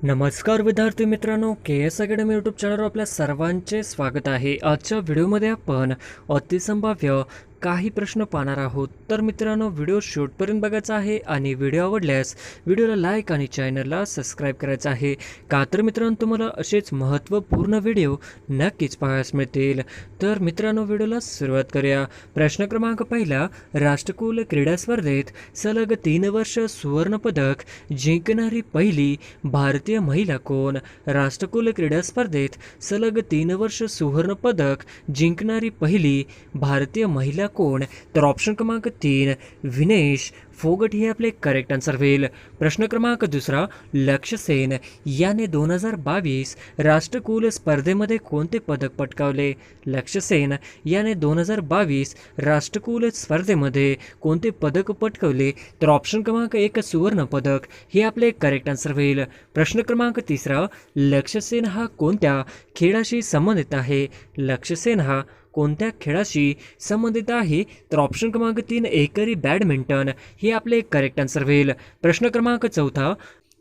नमस्कार विद्यार्थी मित्रांनो, के एस अकॅडमी यूट्यूब चॅनलवर आपल्या सर्वांचे स्वागत आहे। आजच्या व्हिडिओमध्ये आपण अतिसंभाव्य काही प्रश्न पाहणार आहोत। तर मित्रांनो, व्हिडिओ शेवटपर्यंत बघायचा आहे आणि व्हिडिओ आवडल्यास व्हिडिओला लाईक आणि चॅनलला सबस्क्राईब करायचं आहे। का तर मित्रांनो, तुम्हाला असेच महत्त्वपूर्ण व्हिडिओ नक्कीच पाहायला मिळतील। तर मित्रांनो, व्हिडिओला सुरुवात करूया। प्रश्न क्रमांक पहिला, राष्ट्रकुल क्रीडा स्पर्धेत सलग 3 वर्ष सुवर्ण पदक जिंकणारी पहिली भारतीय महिला कोण? राष्ट्रकुल क्रीडा स्पर्धेत सलग 3 वर्ष सुवर्ण पदक जिंकणारी पहिली भारतीय महिला कोण? तर ऑप्शन क्रमांक 3 विनेश फोगट हे आपले करेक्ट आन्सर होईल। प्रश्न क्रमांक दुसरा, लक्ष्य सेन याने 2022 राष्ट्रकुल स्पर्धेमध्ये कोणते पदक पटकावले? लक्ष्य सेन याने 2022 राष्ट्रकुल स्पर्धेमध्ये कोणते पदक पटकावले? तर ऑप्शन क्रमांक 1 सुवर्ण पदक हे आपले करेक्ट आन्सर होईल। प्रश्न क्रमांक तिसरा, लक्ष्य सेन हा कोणत्या खेळाशी संबंधित आहे? लक्ष्य सेन हा कोणत्या खेळाशी संबंधित आहे? तर ऑप्शन क्रमांक 3 एकेरी बॅडमिंटन हे आपले करेक्ट आन्सर होईल। प्रश्न क्रमांक चौथा,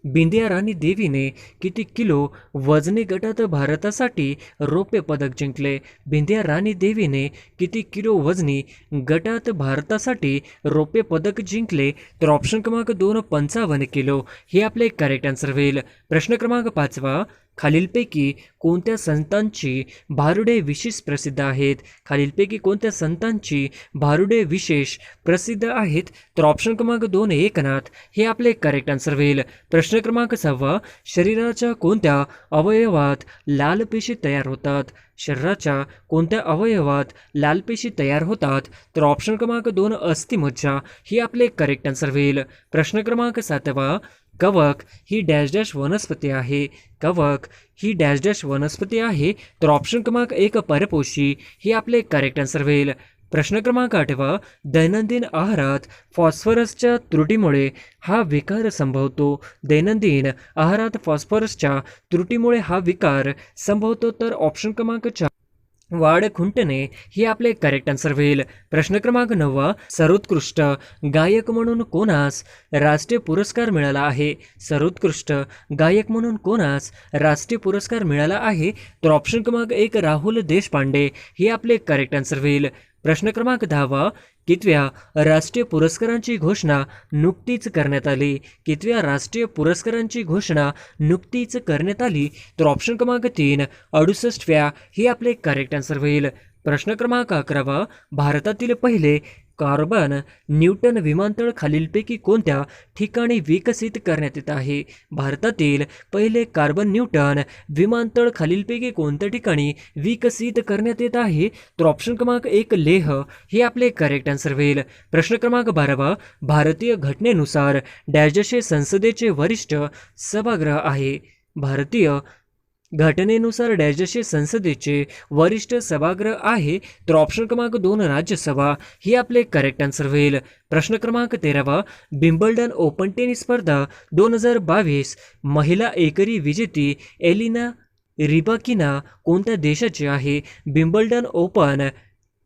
बिंदिया राणी देवीने किती किलो वजनी गटात भारतासाठी रौप्य पदक जिंकले? बिंदिया राणी देवीने किती किलो वजनी गटात भारतासाठी रौप्य पदक जिंकले? तर ऑप्शन क्रमांक 2 55 किलो हे आपले करेक्ट आन्सर होईल। प्रश्न क्रमांक पाचवा, खालीलपैकी कोणत्या संतांची भारुडे विशेष प्रसिद्ध आहेत? खालीलपैकी कोणत्या संतांची भारुडे विशेष प्रसिद्ध आहेत? तर ऑप्शन क्रमांक 2 एकनाथ हे आपले करेक्ट आन्सर होईल। प्रश्न क्रमांक 6, शरीराच्या कोणत्या अवयवात लाल पेशी तयार होतात? शरीराच्या कोणत्या अवयवात लाल पेशी तयार होतात? तर ऑप्शन क्रमांक 2 अस्थिमज्जा ही आपले करेक्ट आन्सर होईल। प्रश्न क्रमांक 7, कवक ही डॅश डॅश वनस्पती आहे? कवक ही डॅश डॅश वनस्पती आहे? तर ऑप्शन क्रमांक 1 परपोषी हे आपले करेक्ट आन्सर होईल। प्रश्न क्रमांक 8, दैनंदिन आहारात फॉस्फरसच्या त्रुटीमुळे हा विकार संभवतो? दैनंदिन आहारात फॉस्फरसच्या त्रुटीमुळे हा विकार संभवतो? तर ऑप्शन क्रमांक 4 वाढ खुंटणे हे आपले करेक्ट आन्सर होईल। प्रश्न क्रमांक 9, सर्वोत्कृष्ट गायक म्हणून कोणास राष्ट्रीय पुरस्कार मिळाला आहे? सर्वोत्कृष्ट गायक म्हणून कोणास राष्ट्रीय पुरस्कार मिळाला आहे? तर ऑप्शन क्रमांक 1 राहुल देशपांडे हे आपले करेक्ट आन्सर होईल। प्रश्न क्रमांक 10, कितव्या राष्ट्रीय पुरस्कारांची घोषणा नुकतीच करण्यात आली? कितव्या राष्ट्रीय पुरस्कारांची घोषणा नुकतीच करण्यात आली? तर ऑप्शन क्रमांक 3 68व्या हे आपले करेक्ट आन्सर होईल। प्रश्न क्रमांक 11, भारतातील पहिले कार्बन न्यूटन विमानतळ खालीलपैकी कोणत्या ठिकाणी विकसित करण्यात येत आहे? भारतातील पहिले कार्बन न्यूटन विमानतळ खालीलपैकी कोणत्या ठिकाणी विकसित करण्यात येत आहे? तर ऑप्शन क्रमांक 1 लेह हे आपले करेक्ट आन्सर होईल। प्रश्न क्रमांक 12, भारतीय घटनेनुसार डॅश संसदेचे वरिष्ठ सभागृह आहे? भारतीय घटनेनुसार डॅश संसदेचे वरिष्ठ सभागृह आहे? तर ऑप्शन क्रमांक 2 राज्यसभा हे आपले करेक्ट आन्सर होईल। प्रश्न क्रमांक 13, विम्बल्डन ओपन टेनिस स्पर्धा 2022 महिला एकेरी विजेती एलिना रिबाकिना कोणत्या देशाची आहे? विम्बल्डन ओपन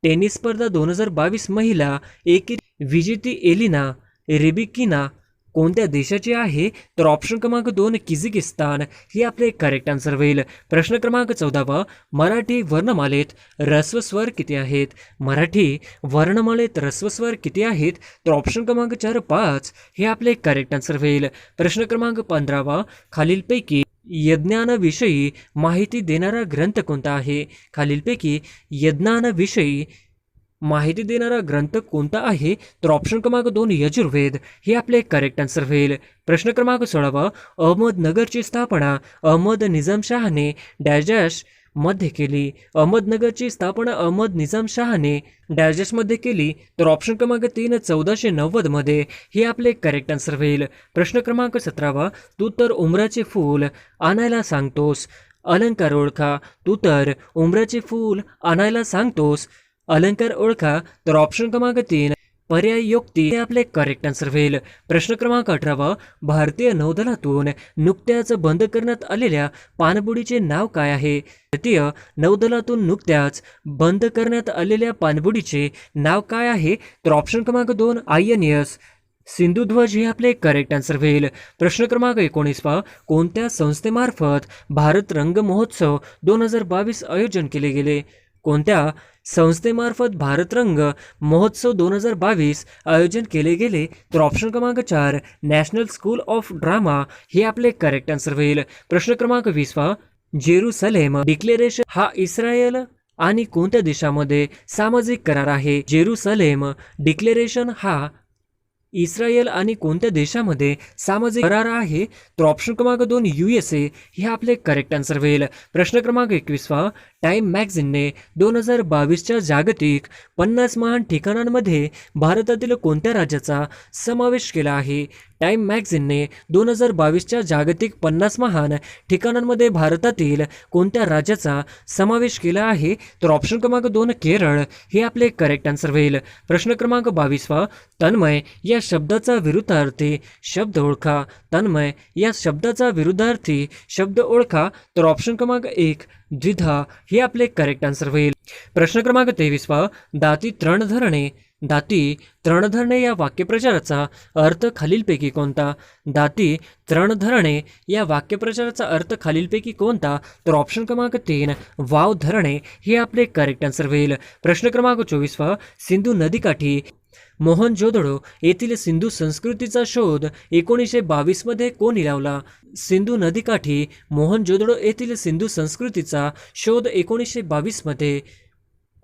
टेनिस स्पर्धा 2022 महिला एकेरी विजेती एलिना रिबाकिना कोणत्या देशाची आहे? तर ऑप्शन क्रमांक 2 किझिकिस्तान हे आपले करेक्ट आन्सर होईल। प्रश्न क्रमांक 14, मराठी वर्णमालेत ऱ्हस्व किती आहेत? मराठी वर्णमालेत ऱ्हस्व किती आहेत? तर ऑप्शन क्रमांक 4 5 हे आपले करेक्ट आन्सर होईल। प्रश्न क्रमांक 15, खालीलपैकी यज्ञानाविषयी माहिती देणारा ग्रंथ कोणता आहे? खालीलपैकी यज्ञानाविषयी माहिती देणारा ग्रंथ कोणता आहे? तर ऑप्शन क्रमांक 2 यजुर्वेद हे आपले करेक्ट आन्सर होईल। प्रश्न क्रमांक 16, अहमदनगरची स्थापना अहमद निजामशहाने डॅश डॅश मध्ये केली? अहमदनगरची स्थापना अहमद निजामशहाने डॅश डॅश मध्ये केली? तर ऑप्शन क्रमांक 3 1490 मध्ये हे आपले करेक्ट आन्सर होईल। प्रश्न क्रमांक 17, तू तर उमराचे फूल आणायला सांगतोस, अलंकार ओळखा. तू तर उमराचे फूल आणायला सांगतोस, अलंकार ओळखा. तर ऑप्शन क्रमांक 3 पर्याययोक्ती हे आपले करेक्ट आन्सर होईल। प्रश्न क्रमांक 18, भारतीय नौदलातून नुकत्याच बंद करण्यात आलेल्या पाणबुडीचे नाव काय आहे? भारतीय नौदलातून नुकत्याच बंद करण्यात आलेल्या पाणबुडीचे नाव काय आहे? तर ऑप्शन क्रमांक 2 INS सिंधुध्वज हे आपले करेक्ट आन्सर होईल. प्रश्न क्रमांक 19 कोणत्या संस्थेमार्फत भारत रंग महोत्सव 2022 आयोजन केले गेले? कोणत्या संस्थेमार्फत भारत रंग महोत्सव 2022 आयोजन केले गेले? तर ऑप्शन क्रमांक 4 नॅशनल स्कूल ऑफ ड्रामा हे आपले करेक्ट आन्सर होईल. प्रश्न क्रमांक 20 जेरुसलेम डिक्लेरेशन हा इस्रायल आणि कोणत्या देशामध्ये सामाजिक करार आहे? जेरुसलेम डिक्लेरेशन हा इस्रायल आणि कोणत्या देशामध्ये सामाजिक करार आहे? तर ऑप्शन क्रमांक 2 USA हे आपले करेक्ट आन्सर होईल. प्रश्न क्रमांक 21 टाइम मॅगझिनने 2022च्या जागतिक 50 महान ठिकाणांमध्ये भारतातील कोणत्या राज्याचा समावेश केला आहे? टाइम मॅगझिनने 2022च्या जागतिक 50 महान ठिकाणांमध्ये भारतातील कोणत्या राज्याचा समावेश केला आहे? तर ऑप्शन क्रमांक 2 केरळ हे आपले करेक्ट आन्सर होईल. प्रश्न क्रमांक 22 तन्मय या शब्दाचा विरुद्धार्थी शब्द ओळखा. तन्मय या शब्दाचा विरुद्धार्थी शब्द ओळखा. तर ऑप्शन क्रमांक 1 द्विधा हे आपले करेक्ट आन्सर होईल. प्रश्न क्रमांक 23 दाती तृण धरणे या वाक्यप्रचाराचा अर्थ खालीलपैकी कोणता? दाती तृण धरणे या वाक्यप्रचाराचा अर्थ खालीलपैकी कोणता? तर ऑप्शन क्रमांक 3 वाव धरणे हे आपले करेक्ट आन्सर होईल. प्रश्न क्रमांक 24 सिंधू नदीकाठी मोहनजोदडो येथील सिंधू संस्कृतीचा शोध 1922 मध्ये कोणी लावला? सिंधू नदीकाठी मोहनजोदडो येथील सिंधू संस्कृतीचा शोध 1922 मध्ये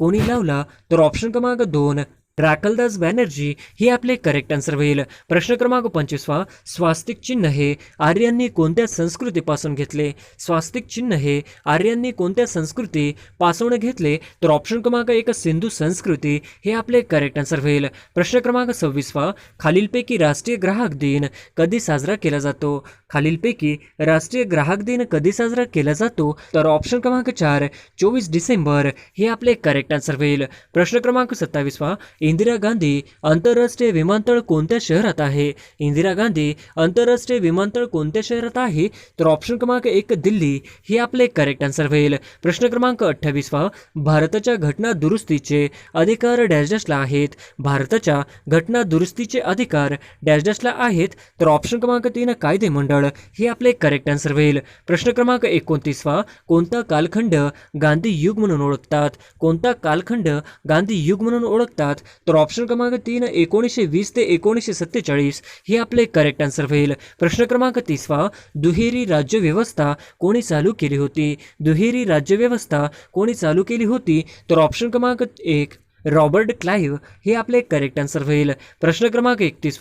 कोणी लावला? तर ऑप्शन क्रमांक 2 राखलदास बॅनर्जी हे आपले करेक्ट आन्सर होईल. प्रश्न क्रमांक 25 स्वास्तिक चिन्ह हे आर्यांनी कोणत्या संस्कृतीपासून घेतले? स्वास्तिक चिन्ह हे आर्यांनी कोणत्या संस्कृतीपासून घेतले? तर ऑप्शन क्रमांक 1 सिंधू संस्कृती हे आपले करेक्ट आन्सर होईल. प्रश्न क्रमांक 26 खालीलपैकी राष्ट्रीय ग्राहक दिन कधी साजरा केला जातो? खालीलपैकी राष्ट्रीय ग्राहक दिन कधी साजरा केला जातो? तर ऑप्शन क्रमांक 4 24 डिसेंबर हे आपले करेक्ट आन्सर होईल. प्रश्न क्रमांक 27 इंदिरा गांधी आंतरराष्ट्रीय विमानतळ कोणत्या शहरात आहे? इंदिरा गांधी आंतरराष्ट्रीय विमानतळ कोणत्या शहरात आहे? तर ऑप्शन क्रमांक 1 दिल्ली हे आपले करेक्ट आन्सर होईल. प्रश्न क्रमांक 28 भारताच्या घटना दुरुस्तीचे अधिकार डॅश डॅशला आहेत? भारताच्या घटना दुरुस्तीचे अधिकार डॅश डॅशला आहेत? तर ऑप्शन क्रमांक 3 कायदे मंडळ हे आपले करेक्ट आन्सर होईल. प्रश्न क्रमांक 29 कोणता कालखंड गांधी युग म्हणून ओळखतात? कोणता कालखंड गांधी युग म्हणून ओळखतात? तर ऑप्शन क्रमांक 3 1920 ते 1947 हे आपले करेक्ट आन्सर होईल. प्रश्न क्रमांक 30 दुहेरी राज्यव्यवस्था कोणी चालू केली होती? दुहेरी राज्यव्यवस्था कोणी चालू केली होती? तर ऑप्शन क्रमांक 1 रॉबर्ट क्लाइव्ह हे आपले करेक्ट आन्सर होईल. प्रश्न क्रमांक 31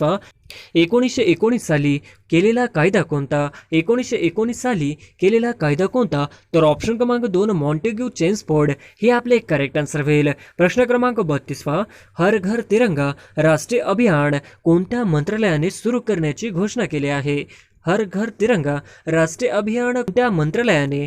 1919 साली केलेला कायदा कोणता? 1919 साली केलेला कायदा कोणता? तर ऑप्शन क्रमांक 2 मॉन्टेग्यू चेम्सफोर्ड हे आपले करेक्ट आन्सर होईल. प्रश्न क्रमांक 32 हर घर तिरंगा राष्ट्रीय अभियान कोणत्या मंत्रालयाने सुरू करण्याची घोषणा केली आहे? हर घर तिरंगा राष्ट्रीय अभियान कोणत्या मंत्रालयाने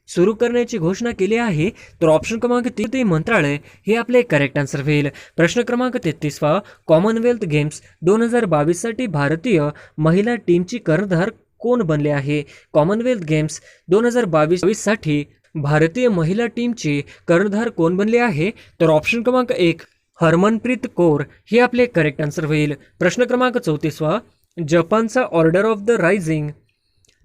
सुरू करण्याची घोषणा केली आहे? तर ऑप्शन क्रमांक 3 मंत्रालय हे आपले करेक्ट आन्सर होईल. प्रश्न क्रमांक 33 कॉमनवेल्थ गेम्स 2022 साठी भारतीय महिला टीमची कर्णधार कोण बनले आहे? कॉमनवेल्थ गेम्स 2022 साठी भारतीय महिला टीमची कर्णधार कोण बनले आहे? तर ऑप्शन क्रमांक 1 हरमनप्रीत कौर हे आपले करेक्ट आन्सर होईल. प्रश्न क्रमांक 34 जपानचा order of the rising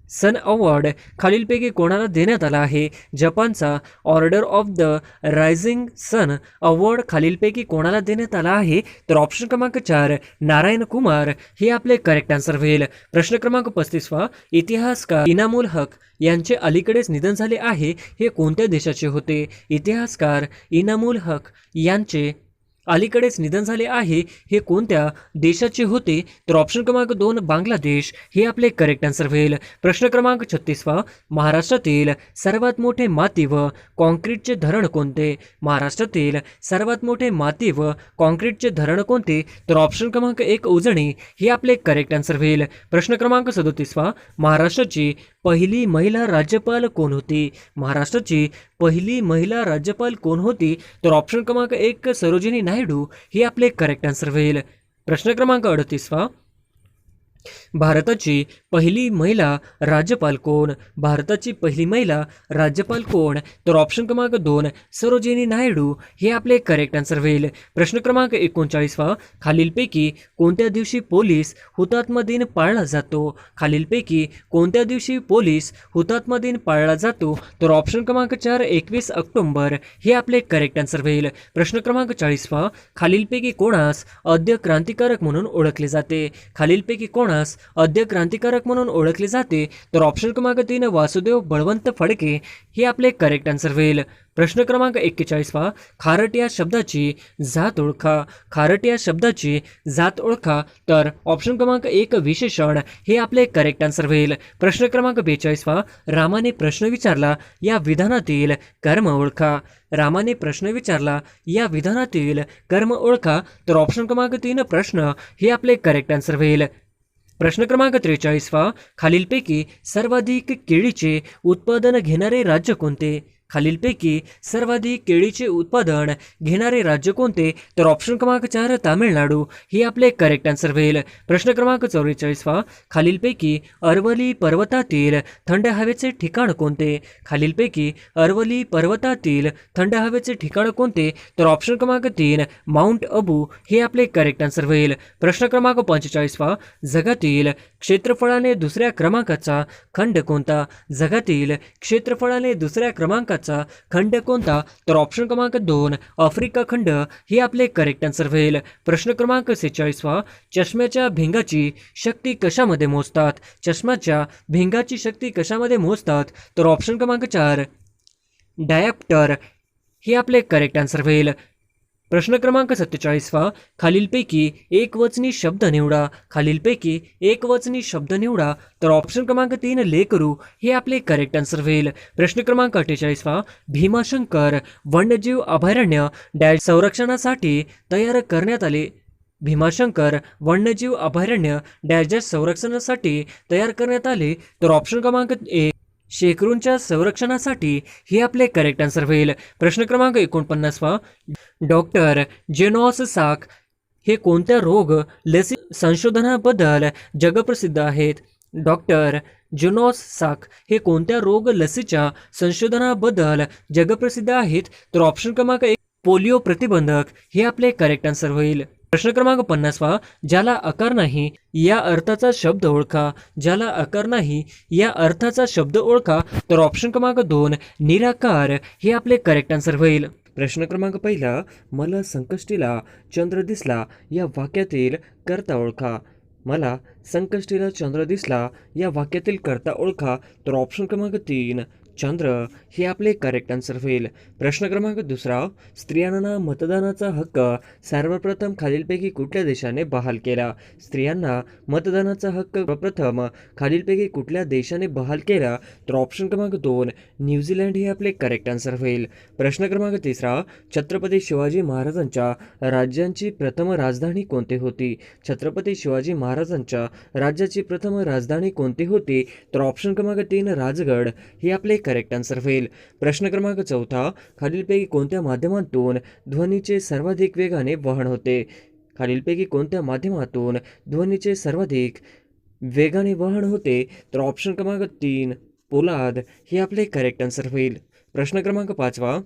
sun award खालीलपैकी कोणाला देण्यात आला आहे? जपानचा order of the rising sun award खालीलपैकी कोणाला देण्यात आला आहे? तर ऑप्शन क्रमांक 4 नारायण कुमार हे आपले करेक्ट आन्सर होईल. प्रश्न क्रमांक 35 इतिहासकार इनामुल हक यांचे अलीकडेच निधन झाले आहे हे कोणत्या देशाचे होते? इतिहासकार इनामुल हक यांचे अलीकडेच निधन झाले आहे हे कोणत्या देशाचे होते? तर ऑप्शन क्रमांक 2 बांगलादेश हे आपले करेक्ट आन्सर होईल. प्रश्न क्रमांक 36 महाराष्ट्रातील सर्वात मोठे माती व कॉन्क्रीटचे धरण कोणते? महाराष्ट्रातील सर्वात मोठे माती व कॉन्क्रीटचे धरण कोणते? तर ऑप्शन क्रमांक 1 उजनी हे आपले करेक्ट आन्सर होईल. प्रश्न क्रमांक 37 महाराष्ट्राची पहिली महिला राज्यपाल कोण होती? महाराष्ट्राची पहिली महिला राज्यपाल कोण होती? तर ऑप्शन क्रमांक 1 सरोजिनी नायडू हे आपले करेक्ट आन्सर होईल. प्रश्न क्रमांक 38 भारताची पहिली महिला राज्यपाल कोण? भारताची पहिली महिला राज्यपाल कोण? तर ऑप्शन क्रमांक 2 सरोजिनी नायडू हे आपले करेक्ट आन्सर होईल. प्रश्न क्रमांक 39 खालीलपैकी कोणत्या दिवशी पोलीस हुतात्मा दिन पाळला जातो? खालीलपैकी कोणत्या दिवशी पोलीस हुतात्मा दिन पाळला जातो? तर ऑप्शन क्रमांक 4 21 ऑक्टोबर हे आपले करेक्ट आन्सर होईल. प्रश्न क्रमांक 40 खालीलपैकी कोणास आद्य क्रांतिकारक म्हणून ओळखले जाते? खालीलपैकी कोणास आद्य क्रांतिकारक म्हणून ओळखले जाते? तर ऑप्शन क्रमांक 3 वासुदेव बळवंत फडके हे आपले करेक्ट आन्सर होईल. प्रश्न क्रमांक 41 खारट या शब्दाची जात ओळखा. खारट या शब्दाची जात ओळखा. तर ऑप्शन क्रमांक 1 विशेषण हे आपले करेक्ट आन्सर होईल. प्रश्न क्रमांक 42 रामाने प्रश्न विचारला या विधानातील कर्म ओळखा. रामाने प्रश्न विचारला या विधानातील कर्म ओळखा. तर ऑप्शन क्रमांक 3 प्रश्न हे आपले करेक्ट आन्सर होईल. प्रश्न क्रमांक 43 खालीलपैकी सर्वाधिक केळीचे उत्पादन घेणारे राज्य कोणते? खालीलपैकी सर्वाधिक केळीचे उत्पादन घेणारे राज्य कोणते? तर ऑप्शन क्रमांक 4 तामिळनाडू हे आपले करेक्ट आन्सर होईल. प्रश्न क्रमांक 44 खालीलपैकी अरवली पर्वतातील थंड हवेचे ठिकाण कोणते? खालीलपैकी अरवली पर्वतातील थंड हवेचे ठिकाण कोणते? तर ऑप्शन क्रमांक 3 माउंट अबू हे आपले करेक्ट आन्सर होईल. प्रश्न क्रमांक 45 जगातील क्षेत्रफळाने दुसऱ्या क्रमांकाचा खंड कोणता? जगातील क्षेत्रफळाने दुसऱ्या क्रमांकाचा खंड कोणता? तर ऑप्शन क्रमांक 2 आफ्रिका खंड हे आपले करेक्ट आन्सर होईल. प्रश्न क्रमांक 46 चष्म्याच्या भिंगाची शक्ती कशामध्ये मोजतात? चष्म्याच्या भिंगाची शक्ती कशामध्ये मोजतात? तर ऑप्शन क्रमांक 4 डायप्टर हे आपले करेक्ट आन्सर होईल. प्रश्न क्रमांक 47 खालीलपैकी एकवचनी शब्द निवडा. खालीलपैकी एकवचनी शब्द निवडा. तर ऑप्शन क्रमांक 3 लेकरू हे आपले करेक्ट आन्सर होईल. प्रश्न क्रमांक 48 भीमाशंकर वन्यजीव अभयारण्य डॅश संरक्षणासाठी तयार करण्यात आले. भीमाशंकर वन्यजीव अभयारण्य डॅश संरक्षणासाठी तयार करण्यात आले. तर ऑप्शन क्रमांक 1 शेकरूंच्या संरक्षणासाठी हे आपले करेक्ट आन्सर होईल. प्रश्न क्रमांक 49 डॉक्टर जेनॉस साक हे कोणत्या रोग लसी संशोधनाबद्दल जगप्रसिद्ध आहेत? डॉक्टर जेनॉस साक हे कोणत्या रोग लसीच्या संशोधनाबद्दल जगप्रसिद्ध आहेत? तर ऑप्शन क्रमांक 1 पोलिओ प्रतिबंधक हे आपले करेक्ट आन्सर होईल. प्रश्न क्रमांक 50 ज्याला आकार नाही या अर्थाचा शब्द ओळखा. ज्याला आकार नाही या अर्थाचा शब्द ओळखा. तर ऑप्शन क्रमांक 2 निराकार हे आपले करेक्ट आन्सर होईल. प्रश्न क्रमांक 1 मला संकष्टीला चंद्र दिसला या वाक्यातील कर्ता ओळखा. मला संकष्टीला चंद्र दिसला या वाक्यातील कर्ता ओळखा. तर ऑप्शन क्रमांक 3 चंद्र हे आपले करेक्ट आन्सर होईल. प्रश्न क्रमांक 2 स्त्रियांना मतदानाचा हक्क सर्वप्रथम खालीलपैकी कुठल्या देशाने बहाल केला? स्त्रियांना मतदानाचा हक्क प्रथम खालीलपैकी कुठल्या देशाने बहाल केला? तर ऑप्शन क्रमांक 2 न्यूझीलंड हे आपले करेक्ट आन्सर होईल. प्रश्न क्रमांक 3 छत्रपती शिवाजी महाराजांच्या राज्याची प्रथम राजधानी कोणती होती? छत्रपती शिवाजी महाराजांच्या राज्याची प्रथम राजधानी कोणती होती? तर ऑप्शन क्रमांक 3 राजगड हे आपले करेक्ट आन्सर होईल. प्रश्न क्रमांक 4 खालीलपैकी कोणत्या माध्यमातून ध्वनीचे सर्वाधिक वेगाने वहन होते? खालीलपैकी कोणत्या माध्यमातून ध्वनीचे सर्वाधिक वेगाने वहन होते? तर ऑप्शन क्रमांक 3 पोलाद हे आपले करेक्ट आन्सर होईल. प्रश्न क्रमांक 5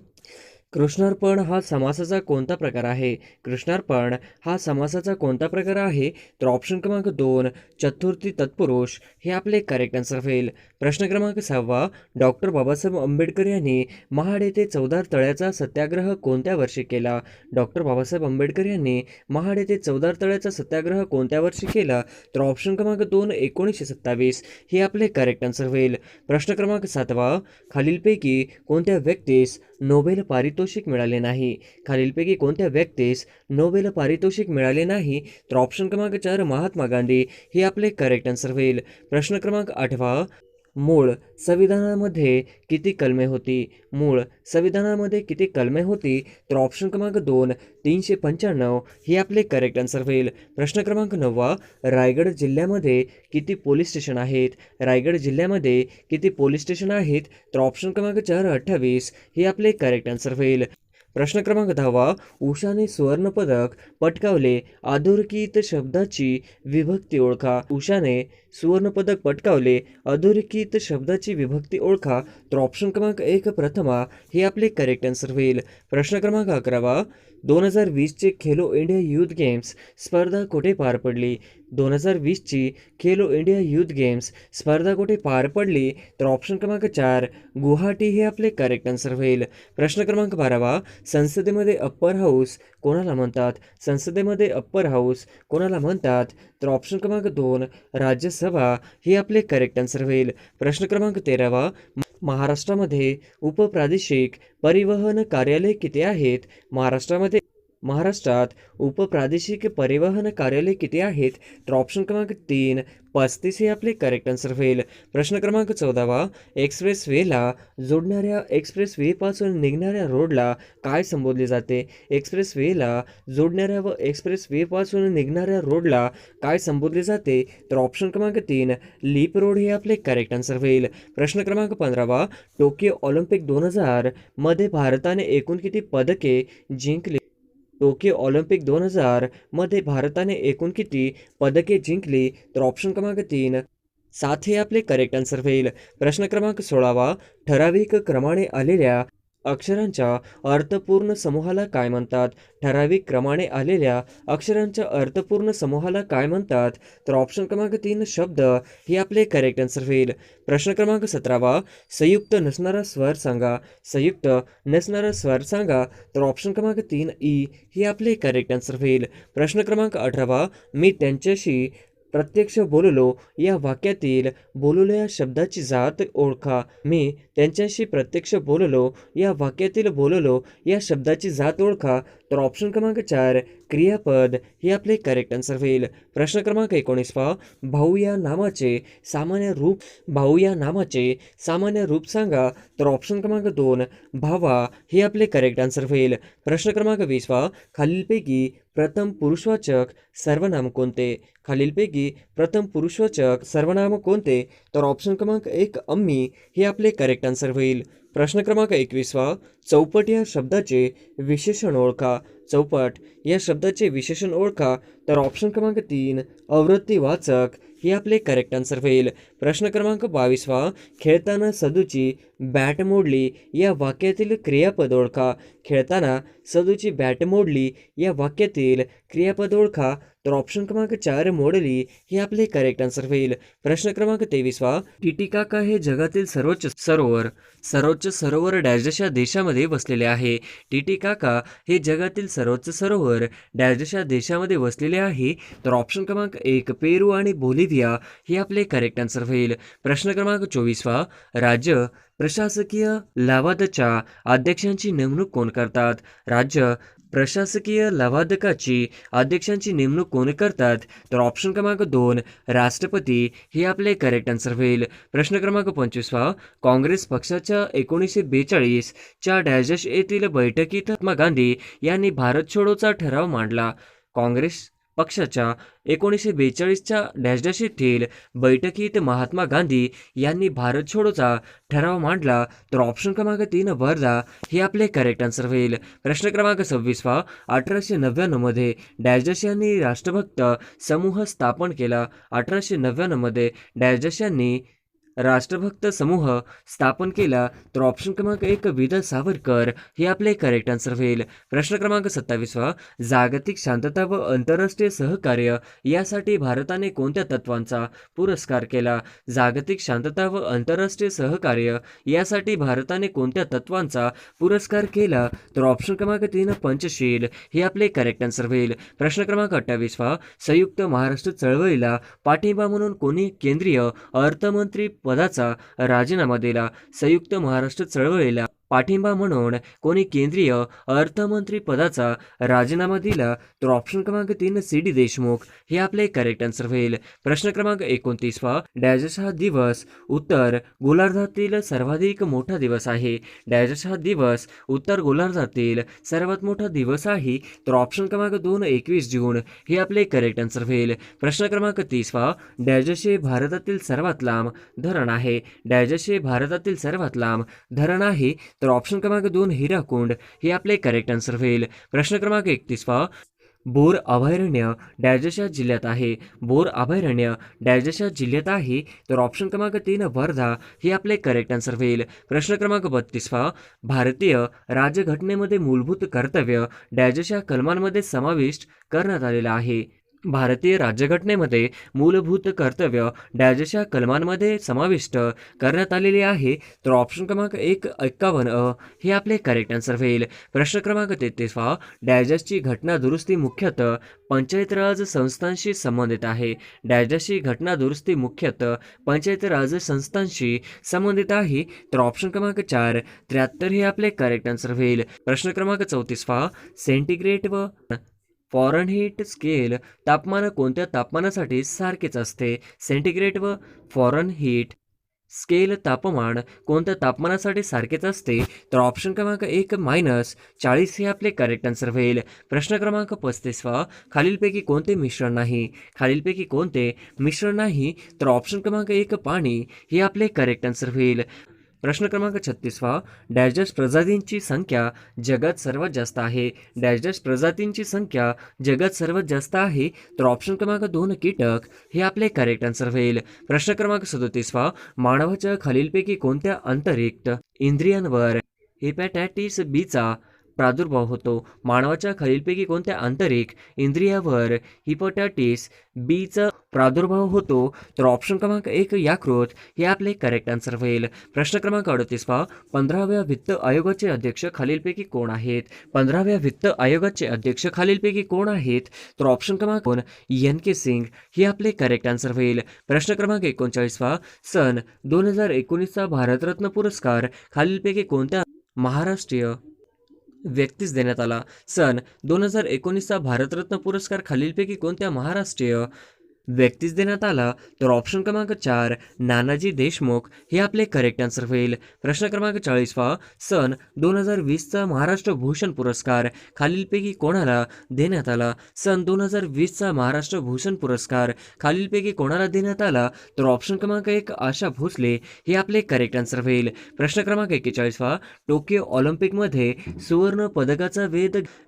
कृष्णार्पण हा समासाचा कोणता प्रकार आहे? कृष्णार्पण हा समासाचा कोणता प्रकार आहे? तर ऑप्शन क्रमांक 2 चतुर्थी तत्पुरुष हे आपले करेक्ट आन्सर होईल. प्रश्न क्रमांक 6 डॉक्टर बाबासाहेब आंबेडकर यांनी महाड येथे चौदार तळ्याचा सत्याग्रह कोणत्या वर्षी केला? डॉक्टर बाबासाहेब आंबेडकर यांनी महाड येथे चौदार तळ्याचा सत्याग्रह कोणत्या वर्षी केला? तर ऑप्शन क्रमांक 2 1927 हे आपले करेक्ट आन्सर होईल. प्रश्न क्रमांक 7 खालीलपैकी कोणत्या व्यक्तीस नोबेल पारितोषिक मिळाले नाही? खालीलपैकी कोणत्या व्यक्तीस नोबेल पारितोषिक मिळाले नाही? तर ऑप्शन क्रमांक 4 महात्मा गांधी हे आपले करेक्ट आन्सर होईल. प्रश्न क्रमांक 8 मूळ संविधानामध्ये किती कलमे होती? मूळ संविधानामध्ये किती कलमे होती? तर ऑप्शन क्रमांक 2 395 हे आपले करेक्ट आन्सर होईल. प्रश्न क्रमांक 9 रायगड जिल्ह्यामध्ये किती पोलीस स्टेशन आहेत? रायगड जिल्ह्यामध्ये किती पोलीस स्टेशन आहेत? तर ऑप्शन क्रमांक 4 28 हे आपले करेक्ट आन्सर होईल. प्रश्न क्रमांक 10. उषाने सुवर्णपदक पटकावले. अधोरेखित शब्दाची विभक्ती ओळखा. उषाने सुवर्णपदक पटकावले. अधोरेखित शब्दाची विभक्ती ओळखा. तर ऑप्शन क्रमांक 1 प्रथमा हे आपले करेक्ट आन्सर होईल. प्रश्न क्रमांक 11. 2020चे खेलो इंडिया यूथ गेम्स स्पर्धा कुठे पार पडली. 2020ची खेलो इंडिया यूथ गेम्स स्पर्धा कुठे पार पडली. तर ऑप्शन क्रमांक 4 गुवाहाटी हे आपले करेक्ट आन्सर होईल. प्रश्न क्रमांक 12. संसदेमध्ये अप्पर हाऊस कोणाला म्हणतात. संसदेमध्ये अप्पर हाऊस कोणाला म्हणतात. तर ऑप्शन क्रमांक 2 राज्यसभा हे आपले करेक्ट आन्सर होईल. प्रश्न क्रमांक 13. महाराष्ट्रामध्ये उपप्रादेशिक परिवहन कार्यालय किती आहेत. महाराष्ट्रात उपप्रादेशिक परिवहन कार्यालय किती आहेत. तर ऑप्शन क्रमांक 3 35 हे आपले करेक्ट आन्सर होईल. प्रश्न क्रमांक 14. एक्सप्रेस वेला जोडणाऱ्या एक्सप्रेस वेपासून निघणाऱ्या रोडला काय संबोधले जाते. एक्सप्रेस वेला जोडणाऱ्या व एक्सप्रेस वेपासून निघणाऱ्या रोडला काय संबोधले जाते. तर ऑप्शन क्रमांक 3 लीप रोड हे आपले करेक्ट आन्सर होईल. प्रश्न क्रमांक 15. टोकियो ऑलिम्पिक 2000 मध्ये भारताने एकूण किती पदके जिंकली. टोकियो ऑलिम्पिक 2000 मध्ये भारताने एकूण किती पदके जिंकली. तर ऑप्शन क्रमांक 3 7 हे आपले करेक्ट आन्सर होईल. प्रश्न क्रमांक 16. ठराविक क्रमाने आलेल्या अक्षरांच्या अर्थपूर्ण समूहाला काय म्हणतात. ठराविक क्रमाने आलेल्या अक्षरांच्या अर्थपूर्ण समूहाला काय म्हणतात. तर ऑप्शन क्रमांक 3 शब्द हे आपले करेक्ट आन्सर होईल. प्रश्न क्रमांक 17. संयुक्त नसणारा स्वर सांगा. संयुक्त नसणारा स्वर सांगा. तर ऑप्शन क्रमांक 3 ई हे आपले करेक्ट आन्सर होईल. प्रश्न क्रमांक 18. मी त्यांच्याशी प्रत्यक्ष बोललो या वाक्यातील बोललो या शब्दाची जात ओळखा. मी त्यांच्याशी प्रत्यक्ष बोललो या वाक्यातील बोललो या शब्दाची जात ओळखा. तर ऑप्शन क्रमांक 4 क्रियापद हे आपले करेक्ट आन्सर होईल. प्रश्न क्रमांक 19. भाऊ या नामाचे सामान्य रूप सांगा. तर ऑप्शन क्रमांक 2 भावा हे आपले करेक्ट आन्सर होईल. प्रश्न क्रमांक 20. खालीलपैकी प्रथम पुरुषवाचक सर्वनाम कोणते. खालीलपैकी प्रथम पुरुषवाचक सर्वनाम कोणते. तर ऑप्शन क्रमांक 1 अम्मी हे आपले करेक्ट आन्सर होईल. प्रश्न क्रमांक 21. चौपट या शब्दाचे विशेषण ओळखा. चौपट या शब्दाचे विशेषण ओळखा. तर ऑप्शन क्रमांक 3 आवृत्तीवाचक हे आपले करेक्ट आन्सर होईल. प्रश्न क्रमांक 22. खेळताना सदूची बॅट मोडली या वाक्यातील क्रियापद ओळखा. खेळताना सदूची बॅट मोडली या वाक्यातील क्रियापद ओळखा. तर ऑप्शन क्रमांक 4 मोडली हे आपले करेक्ट आन्सर होईल. प्रश्न क्रमांक 23. टिटिकाका हे जगातील सर्वोच्च सरोवर डॅश या देशामध्ये वसलेले आहे. टिटिकाका हे जगातील सर्वोच्च सरोवर डॅश या देशामध्ये वसलेले आहे. तर ऑप्शन क्रमांक 1 पेरू आणि बोलिव्हिया हे आपले करेक्ट आन्सर होईल. प्रश्न क्रमांक 24. राज्य प्रशासकीय लवादाच्या अध्यक्षांची नेमणूक कोण करतात. राज्य प्रशासकीय लवादकाची अध्यक्षांची नेमणूक कोण करतात. तर ऑप्शन क्रमांक 2 राष्ट्रपती हे आपले करेक्ट आन्सर होईल. प्रश्न क्रमांक 25. काँग्रेस पक्षाच्या 1942 च्या डॅश येथील बैठकीत महात्मा गांधी यांनी भारत छोडोचा ठराव मांडला. काँग्रेस पक्षाच्या 1942च्या डॅश येथील बैठकीत महात्मा गांधी यांनी भारत छोडोचा ठराव मांडला. तर ऑप्शन क्रमांक 3 वर्धा हे आपले करेक्ट आन्सर होईल. प्रश्न क्रमांक 26. 1899 मध्ये डॅश यांनी राष्ट्रभक्त समूह स्थापन केला. 1899 मध्ये डॅश यांनी राष्ट्रभक्त समूह स्थापन केला. तर ऑप्शन क्रमांक 1 विदा सावरकर हे आपले करेक्ट आन्सर होईल. प्रश्न क्रमांक 27. जागतिक शांतता व आंतरराष्ट्रीय सहकार्य यासाठी भारताने कोणत्या तत्वांचा पुरस्कार केला. जागतिक शांतता व आंतरराष्ट्रीय सहकार्य यासाठी भारताने कोणत्या तत्वांचा पुरस्कार केला. तर ऑप्शन क्रमांक 3 पंचशील हे आपले करेक्ट आन्सर होईल. प्रश्न क्रमांक 28. संयुक्त महाराष्ट्र चळवळीला पाठिंबा म्हणून कोणी केंद्रीय अर्थमंत्री पदाचा राजीनामा दिला. संयुक्त महाराष्ट्र चळवळीला पाठिंबा म्हणून कोणी केंद्रीय अर्थमंत्री पदाचा राजीनामा दिला. तर ऑप्शन क्रमांक 3 सी.डी. देशमुख हे आपले करेक्ट आन्सर होईल. प्रश्न क्रमांक 29. डॅश हा दिवस उत्तर गोलार्धातील सर्वाधिक मोठा दिवस आहे. डॅश हा दिवस उत्तर गोलार्धातील सर्वात मोठा दिवस आहे. तर ऑप्शन क्रमांक 2 21 जून हे आपले करेक्ट आन्सर होईल. प्रश्न क्रमांक 30. डॅश हे भारतातील सर्वात लांब धरण आहे. डॅश हे भारतातील सर्वात लांब धरण आहे. तर ऑप्शन क्रमांक 2 हिराकुंड हे आपले करेक्ट आन्सर होईल. प्रश्न क्रमांक 31 बोर अभयारण्य डॅशच्या जिल्ह्यात आहे. बोर अभयारण्य डॅशच्या जिल्ह्यात आहे. तर ऑप्शन क्रमांक 3 वर्धा हे आपले करेक्ट आन्सर होईल. प्रश्न क्रमांक 32 भारतीय राज्यघटनेमध्ये मूलभूत कर्तव्य डॅशच्या कलमांमध्ये समाविष्ट करण्यात आलेला आहे. भारतीय राज्यघटनेमध्ये मूलभूत कर्तव्य डॅशच्या कलमांमध्ये समाविष्ट करण्यात आलेले आहे. तर ऑप्शन क्रमांक 51 हे आपले करेक्ट आन्सर होईल. प्रश्न क्रमांक 33 डॅशची घटना दुरुस्ती मुख्यतः पंचायत राज संस्थांशी संबंधित आहे. डॅशची घटना दुरुस्ती मुख्यतः पंचायत राज संस्थांशी संबंधित आहे. तर ऑप्शन क्रमांक 4 73 हे आपले करेक्ट आन्सर होईल. प्रश्न क्रमांक 34 सेंटीग्रेड व फॉरनहीट स्केल तापमान कोणत्या तापमानासाठी सारखेच असते. सेंटीग्रेड व फॉरनहीट स्केल तापमान कोणत्या तापमानासाठी सारखेच असते. तर ऑप्शन क्रमांक 1 -40 हे आपले करेक्ट आन्सर होईल. प्रश्न क्रमांक 35 खालीलपैकी कोणते मिश्रण नाही. खालीलपैकी कोणते मिश्रण नाही. तर ऑप्शन क्रमांक 1 पाणी हे आपले करेक्ट आन्सर होईल. प्रश्न क्रमांक 36 डॅश प्रजातींची संख्या जगात सर्वात जास्त आहे. डॅश प्रजातींची संख्या जगात सर्वात जास्त आहे. तर ऑप्शन क्रमांक 2 कीटक हे आपले करेक्ट आन्सर होईल. प्रश्न क्रमांक 37 मानवाच्या खालीलपैकी कोणत्या अंतरिक्त इंद्रियांवर हेपॅटायटिस बीचा प्रादुर्भाव होतो. मानवाच्या खालीलपैकी कोणत्या आंतरिक इंद्रियावर हिपॅटायटिस बीचा प्रादुर्भाव होतो. तर ऑप्शन क्रमांक 1 यकृत हे आपले करेक्ट आन्सर होईल. प्रश्न क्रमांक 38 15व्या वित्त आयोगाचे अध्यक्ष खालीलपैकी कोण आहेत. 15व्या वित्त आयोगाचे अध्यक्ष खालीलपैकी कोण आहेत. तर ऑप्शन क्रमांक 2 NK सिंग हे आपले करेक्ट आन्सर होईल. प्रश्न क्रमांक 39 सन 2019चा भारतरत्न पुरस्कार खालीलपैकी कोणत्या महाराष्ट्रीय व्यक्तीस देण्यात आला. सन 2019चा भारतरत्न पुरस्कार खालीलपैकी कोणत्या महाराष्ट्रीय व्यक्तीस देण्यात आला. तर ऑप्शन क्रमांक 4 नानाजी देशमुख हे आपले करेक्ट आन्सर होईल. प्रश्न क्रमांक 40 सन 2020चा महाराष्ट्र भूषण पुरस्कार खालीलपैकी कोणाला देण्यात आला. सन 2020चा महाराष्ट्र भूषण पुरस्कार खालीलपैकी कोणाला देण्यात आला. तर ऑप्शन क्रमांक 1 आशा भोसले हे आपले करेक्ट आन्सर होईल. प्रश्न क्रमांक 41 टोकियो ऑलिम्पिकमध्ये सुवर्ण पदकाचा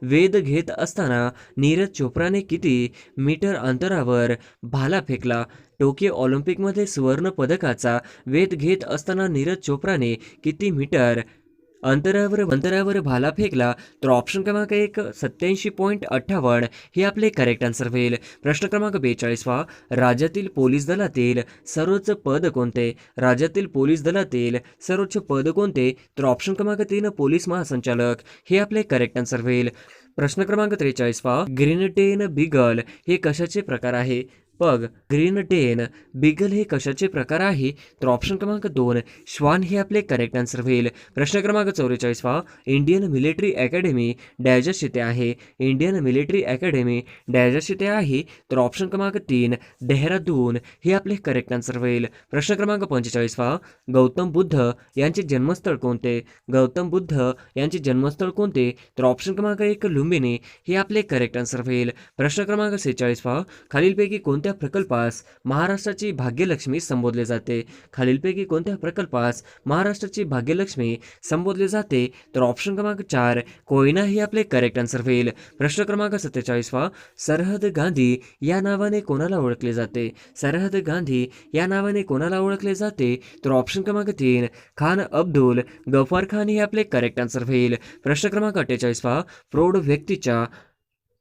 वेध घेत असताना नीरज चोप्राने किती मीटर अंतरावर भाला फेकला. टोकियो ऑलिम्पिकमध्ये सुवर्ण पदकाचा वेध घेत असताना नीरज चोप्राने किती मीटर अंतरावर भाला फेकला. तर ऑप्शन क्रमांक 1 87.58 हे आपले करेक्ट आन्सर होईल. प्रश्न क्रमांक 42 राज्यातील पोलीस दलातील सर्वोच्च पद कोणते. राज्यातील पोलीस दलातील सर्वोच्च पद कोणते. तर ऑप्शन क्रमांक 3 पोलीस महासंचालक हे आपले करेक्ट आन्सर होईल. प्रश्न क्रमांक 43 ग्रीन टेन बिगल हे कशाचे प्रकार आहे. पग ग्रीन टेन बिगल हे कशाचे प्रकार आहे. तर ऑप्शन क्रमांक 2 श्वान हे आपले करेक्ट आन्सर होईल. प्रश्न क्रमांक 44 इंडियन मिलिटरी अकॅडमी डॅश येथे आहे. इंडियन मिलिटरी अकॅडमी डॅश येथे आहे. तर ऑप्शन क्रमांक 3 देहरादून हे आपले करेक्ट आन्सर होईल. प्रश्न क्रमांक 45 गौतम बुद्ध यांचे जन्मस्थळ कोणते. गौतम बुद्ध यांचे जन्मस्थळ कोणते. तर ऑप्शन क्रमांक 1 लुंबिनी हे आपले करेक्ट आन्सर होईल. प्रश्न क्रमांक 46 खालीलपैकी कोणत्या प्रकल्पास महाराष्ट्राची भाग्यलक्ष्मी संबोधले जाते. खालीलपैकी कोणत्या प्रकल्पास महाराष्ट्राची भाग्यलक्ष्मी संबोधले जाते. तर ऑप्शन क्रमांक 4 कोयना हे आपले करेक्ट आन्सर होईल. प्रश्न क्रमांक 47 सरहद गांधी या नावाने कोणाला ओळखले जाते. सरहद गांधी या नावाने कोणाला ओळखले जाते. तर ऑप्शन क्रमांक 3 खान अब्दुल गफार खान हे आपले करेक्ट आन्सर होईल. प्रश्न क्रमांक 48 प्रौढ व्यक्तीच्या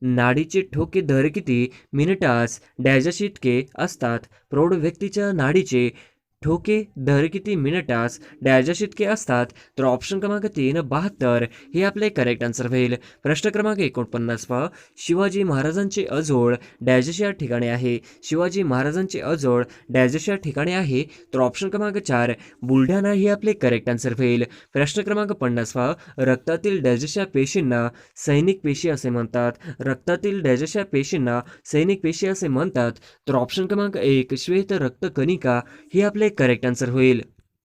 नाडीचे ठोके दर किती मिनिटास डॅश इतके असतात. प्रौढ व्यक्तीच्या नाडीचे ठोके दर किती मिनिटास डॅश इतके असतात. तर ऑप्शन क्रमांक 3 72 हे आपले करेक्ट आन्सर होईल. प्रश्न क्रमांक 49 शिवाजी महाराजांचे अजोळ डॅश या ठिकाणी आहे. शिवाजी महाराजांचे अजोळ डॅश या ठिकाणी आहे. तर ऑप्शन क्रमांक 4 बुलढाणा हे आपले करेक्ट आन्सर होईल. प्रश्न क्रमांक 50 रक्तातील डॅशच्या पेशींना सैनिक पेशी असे म्हणतात. रक्तातील डॅशच्या पेशींना सैनिक पेशी असे म्हणतात. तर ऑप्शन क्रमांक 1 श्वेत रक्तकणिका हे आपले करेक्ट आन्सर होईल.